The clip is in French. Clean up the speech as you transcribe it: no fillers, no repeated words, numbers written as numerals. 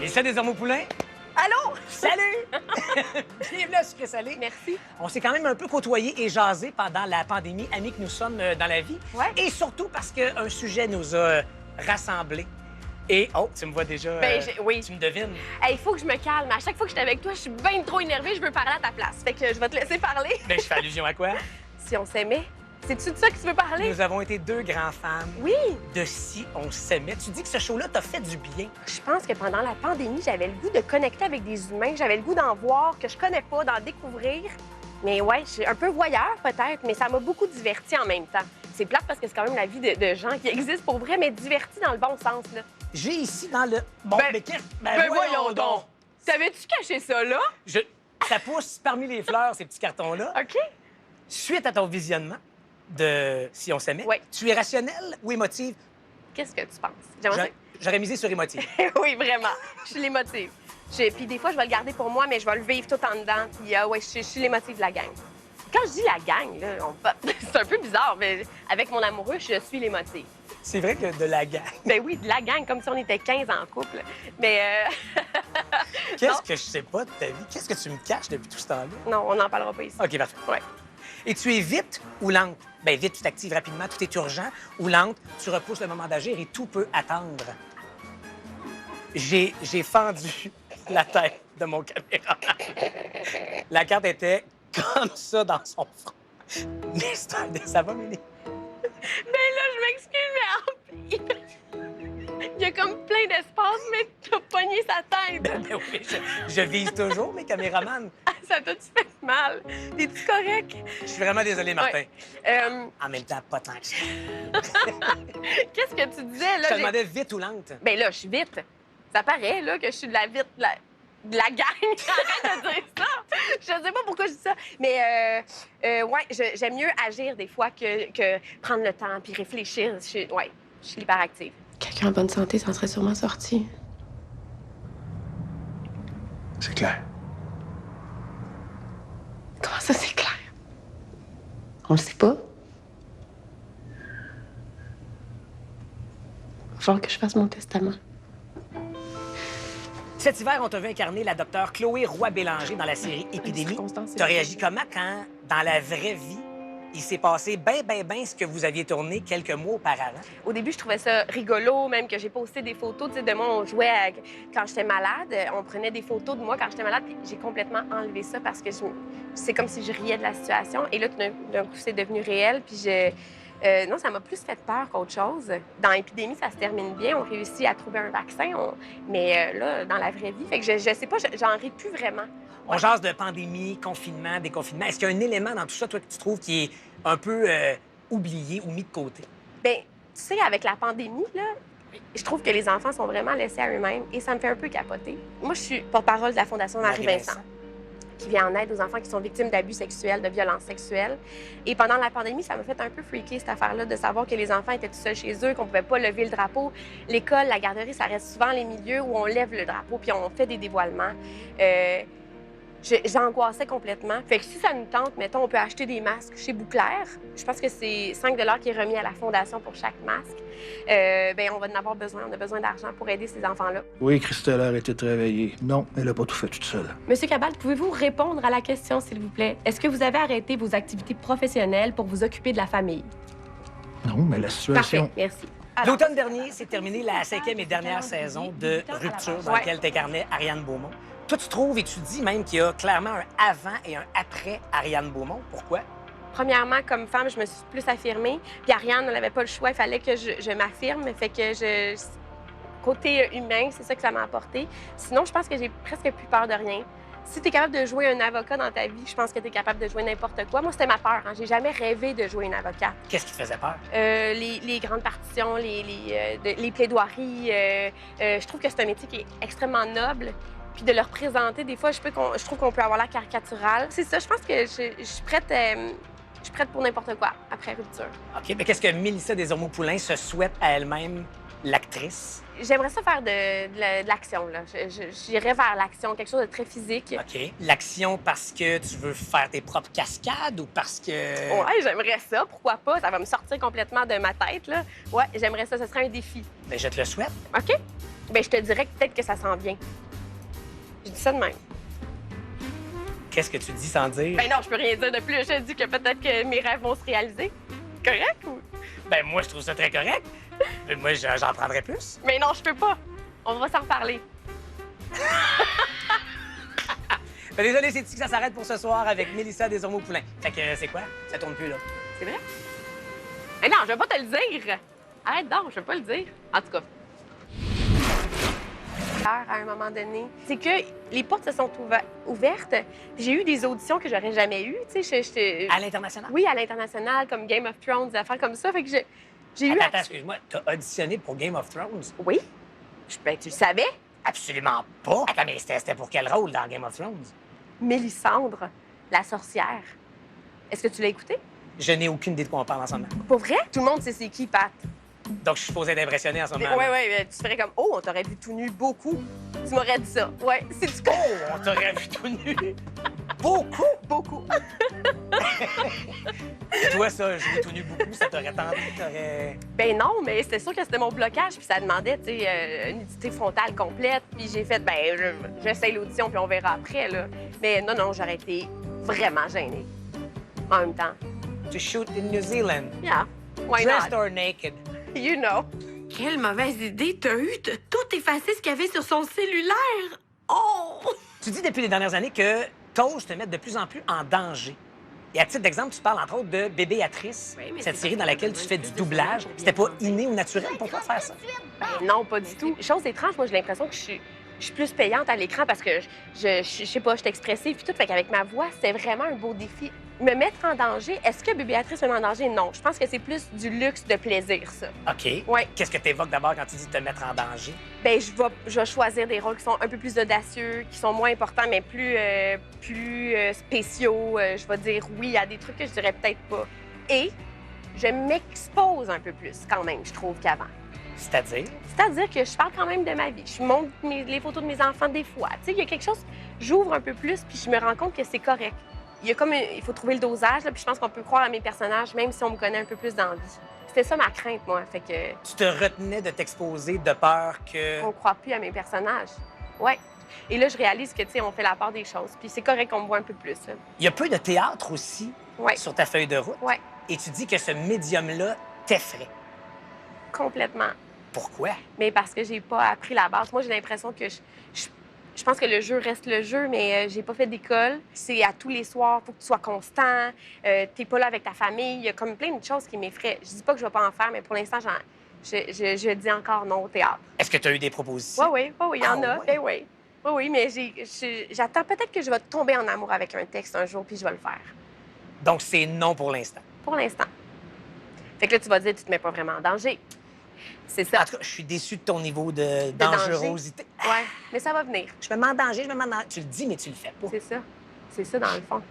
Mélissa Desormeaux-Poulain. Allô? Salut! Bienvenue à Sucré Salé. Merci. On s'est quand même un peu côtoyés et jasés pendant la pandémie, amis que nous sommes dans la vie. Ouais. Et surtout parce qu'un sujet nous a rassemblés. Et, oh, tu me vois déjà... oui. Tu me devines. Il faut que je me calme. À chaque fois que je suis avec toi, je suis bien trop énervée. Je veux parler à ta place. Fait que je vais te laisser parler. Ben, je fais allusion à quoi? Si on s'aimait, c'est-tu de ça que tu veux parler? Nous avons été deux grands fans Oui. de Si on s'aimait. Tu dis que ce show-là t'a fait du bien. Je pense que pendant la pandémie, j'avais le goût de connecter avec des humains. J'avais le goût d'en voir que je connais pas, d'en découvrir. Mais ouais, je suis un peu voyeur peut-être, mais ça m'a beaucoup divertie en même temps. C'est plate parce que c'est quand même la vie de gens qui existent pour vrai, mais divertis dans le bon sens, là. J'ai ici dans le... Bon, Ben, mais qu'est-ce... voyons donc. T'avais-tu caché ça, là? Ça pousse parmi les fleurs, ces petits cartons-là. OK. Suite à ton visionnement de Si on s'aimait, Oui. tu es rationnelle ou émotive? Qu'est-ce que tu penses? J'aimerais J'aurais misé sur émotive. Oui, vraiment. Je suis l'émotive. Puis des fois, je vais le garder pour moi, mais je vais le vivre tout en dedans. Puis ouais, je suis l'émotive de la gang. Quand je dis la gang, là, c'est un peu bizarre, mais avec mon amoureux, je suis l'émotive. C'est vrai que de la gang. Ben oui, de la gang, comme si on était 15 en couple. Mais Qu'est-ce que je sais pas de ta vie? Qu'est-ce que tu me caches depuis tout ce temps-là? non, on n'en parlera pas ici. OK, parfait. Ouais. Et tu es vite ou lente? Bien, vite, tu t'actives rapidement, tout est urgent. Ou lente, tu repousses le moment d'agir et tout peut attendre. J'ai fendu la tête de mon caméraman. La carte était comme ça dans son front. Mais ça va, Mélie? Ben là, je m'excuse, mais il y a comme plein d'espace, mais t'as pogné sa tête. Ben oui, je vise toujours mes caméramans. Ça t'a-tu fait mal? T'es-tu correct? Je suis vraiment désolé, Martin. Ouais. En même temps, pas tant que ça. Qu'est-ce que tu disais, là? Je te demandais vite ou lente? Ben là, je suis vite. Ça paraît, là, que je suis de la vite, de la gang. Arrête de dire ça. Je sais pas pourquoi je dis ça. Mais, ouais, j'aime mieux agir des fois que prendre le temps puis réfléchir. Je suis hyperactive. Quelqu'un en bonne santé s'en serait sûrement sorti. C'est clair. Comment ça, c'est clair? On le sait pas. Il va falloir que je fasse mon testament. Cet hiver, on t'a vu incarner la docteure Chloé Roy-Bélanger dans la série Épidémie. circonstances, T'as réagi comment quand, dans la vraie vie, il s'est passé bien ce que vous aviez tourné quelques mois auparavant? Au début, je trouvais ça rigolo, même que j'ai posté des photos. Tu sais, de moi, on jouait quand j'étais malade. On prenait des photos de moi quand j'étais malade, puis j'ai complètement enlevé ça parce que c'est comme si je riais de la situation. Et là, tout d'un coup, c'est devenu réel, puis non, ça m'a plus fait peur qu'autre chose. Dans l'épidémie, ça se termine bien. On réussit à trouver un vaccin. Mais là, dans la vraie vie, fait que je sais pas, j'en ris plus vraiment. On jase de pandémie, confinement, déconfinement. Est-ce qu'il y a un élément dans tout ça, toi, que tu trouves qui est un peu oublié ou mis de côté? Bien, tu sais, avec la pandémie, là, je trouve que les enfants sont vraiment laissés à eux-mêmes et ça me fait un peu capoter. Moi, je suis porte-parole de la Fondation Marie-Vincent, qui vient en aide aux enfants qui sont victimes d'abus sexuels, de violences sexuelles. Et pendant la pandémie, ça m'a fait un peu freaker, cette affaire-là, de savoir que les enfants étaient tout seuls chez eux, qu'on pouvait pas lever le drapeau. L'école, la garderie, ça reste souvent les milieux où on lève le drapeau puis on fait des dévoilements. J'angoissais complètement. Fait que si ça nous tente, mettons, on peut acheter des masques chez Bouclair. Je pense que c'est 5 $ qui est remis à la Fondation pour chaque masque. Bien, on va en avoir besoin. On a besoin d'argent pour aider ces enfants-là. Oui, Christelle a arrêté de travailler. Non, elle n'a pas tout fait toute seule. Monsieur Cabal, pouvez-vous répondre à la question, s'il vous plaît? Est-ce que vous avez arrêté vos activités professionnelles pour vous occuper de la famille? Non, mais la situation... Parfait, merci. L'automne dernier, s'est terminée la 5e et dernière saison de Rupture, dans laquelle t'incarnais Ariane Beaumont. Toi, tu trouves et tu dis même qu'il y a clairement un avant et un après Ariane Beaumont. Pourquoi? Premièrement, comme femme, je me suis plus affirmée. Puis Ariane, elle n'avait pas le choix. Il fallait que je m'affirme. Fait que côté humain, c'est ça que ça m'a apporté. Sinon, je pense que j'ai presque plus peur de rien. Si tu es capable de jouer un avocat dans ta vie, je pense que tu es capable de jouer n'importe quoi. Moi, c'était ma peur. Hein. J'ai jamais rêvé de jouer un avocat. Qu'est-ce qui te faisait peur? Les grandes partitions, les plaidoiries. Je trouve que c'est un métier qui est extrêmement noble. Puis de le représenter, des fois, je trouve qu'on peut avoir l'air caricatural. C'est ça, je pense que je suis prête pour n'importe quoi après Rupture. OK, mais qu'est-ce que Mélissa Desormeaux-Poulain se souhaite à elle-même, l'actrice? J'aimerais ça faire de l'action, là. J'irais vers l'action, quelque chose de très physique. OK. L'action parce que tu veux faire tes propres cascades ou parce que... Ouais, j'aimerais ça. Pourquoi pas? Ça va me sortir complètement de ma tête, là. Ouais, j'aimerais ça. Ce serait un défi. Bien, je te le souhaite. OK? Ben, je te dirais que peut-être que ça s'en vient. Je dis ça de même. Qu'est-ce que tu dis sans dire? Ben non, je peux rien dire de plus. Je te dis que peut-être que mes rêves vont se réaliser. Correct ou... Ben, moi, je trouve ça très correct. Mais moi, j'en prendrais plus. Mais non, je peux pas. On va s'en reparler. Ben, désolé, c'est ici que ça s'arrête pour ce soir avec Mélissa Desormeaux-Poulain. Fait que c'est quoi? Ça tourne plus, là. C'est vrai? Mais non, je vais pas te le dire. Arrête donc, je vais pas le dire. En tout cas. À un moment donné, c'est que les portes se sont ouvertes. J'ai eu des auditions que j'aurais jamais eues. Tu sais, À l'international? Oui, à l'international, comme Game of Thrones, des affaires comme ça. Fait que j'ai eu... Attends, excuse-moi, t'as auditionné pour Game of Thrones? Oui. Ben, tu le savais? Absolument pas. Attends, mais c'était pour quel rôle dans Game of Thrones? Mélissandre, la sorcière. Est-ce que tu l'as écouté? Je n'ai aucune idée de quoi on parle en ce moment. Pour vrai? Tout le monde sait c'est qui, Pat. Donc, je suis supposé d'impressionner en ce moment. Oui, oui, tu ferais comme, oh, on t'aurait vu tout nu beaucoup. Tu m'aurais dit ça. Ouais, c'est du coup. Oh, on t'aurait vu tout nu. Beaucoup. Beaucoup. Toi, ça, jouer tout nu beaucoup, ça t'aurait tenté, t'aurais... Ben non, mais c'était sûr que c'était mon blocage, puis ça demandait, tu sais, une nudité frontale complète. Puis j'ai fait, ben, j'essaye l'audition, puis on verra après, là. Mais non, j'aurais été vraiment gênée. En même temps. To shoot in New Zealand. Yeah. Why Dressed not? or naked. You know. Quelle mauvaise idée t'as eue de tout effacer ce qu'il y avait sur son cellulaire. Oh! Tu dis depuis les dernières années que t'oses te mettre de plus en plus en danger. Et à titre d'exemple, tu parles entre autres de Bébéatrice, Oui, mais cette c'est série dans parce laquelle que tu moi, fais je du fais doublage. juste C'était pas bien inné ou naturel pour toi de faire ça? Ben non, pas du tout. Chose étrange, moi, j'ai l'impression que je suis plus payante à l'écran parce que je sais pas, je suis expressive puis tout. Fait qu'avec ma voix, c'était vraiment un beau défi. Me mettre en danger, est-ce que Bébéatrice me met en danger? Non. Je pense que c'est plus du luxe de plaisir, ça. OK. Ouais. Qu'est-ce que tu évoques d'abord quand tu dis te mettre en danger? Ben, je vais choisir des rôles qui sont un peu plus audacieux, qui sont moins importants, mais plus spéciaux. Je vais dire oui à des trucs que je dirais peut-être pas. Et je m'expose un peu plus, quand même, je trouve, qu'avant. C'est-à-dire? C'est-à-dire que je parle quand même de ma vie. Je montre les photos de mes enfants des fois. Tu sais, il y a quelque chose, j'ouvre un peu plus, puis je me rends compte que c'est correct. Il faut trouver le dosage, là, puis je pense qu'on peut croire à mes personnages, même si on me connaît un peu plus dans la vie. C'était ça ma crainte, moi. Fait que Tu te retenais de t'exposer de peur que... on croit plus à mes personnages. Ouais. Et là, je réalise que, tu sais, on fait la part des choses. Puis c'est correct qu'on me voit un peu plus. Là. Il y a peu de théâtre aussi Ouais. sur ta feuille de route. Ouais. Et tu dis que ce médium-là t'effraie. Complètement. Pourquoi? Mais parce que j'ai pas appris la base. Moi, j'ai l'impression que je pense que le jeu reste le jeu, mais j'ai pas fait d'école. C'est à tous les soirs, faut que tu sois constant. T'es pas là avec ta famille. Il y a comme plein de choses qui m'effraient. Je dis pas que je vais pas en faire, mais pour l'instant, je dis encore non au théâtre. Est-ce que tu as eu des propositions? Oui, il y en Ah a. ouais? Ben oui. Oui, mais j'attends peut-être que je vais tomber en amour avec un texte un jour, puis je vais le faire. Donc, c'est non pour l'instant. Pour l'instant. Fait que là, tu vas dire, tu te mets pas vraiment en danger. C'est ça. En tout cas, je suis déçu de ton niveau de dangerosité. Ouais, mais ça va venir. Je me mets en danger, je me mets en danger. Tu le dis, mais tu le fais pas. C'est ça. C'est ça, dans le fond.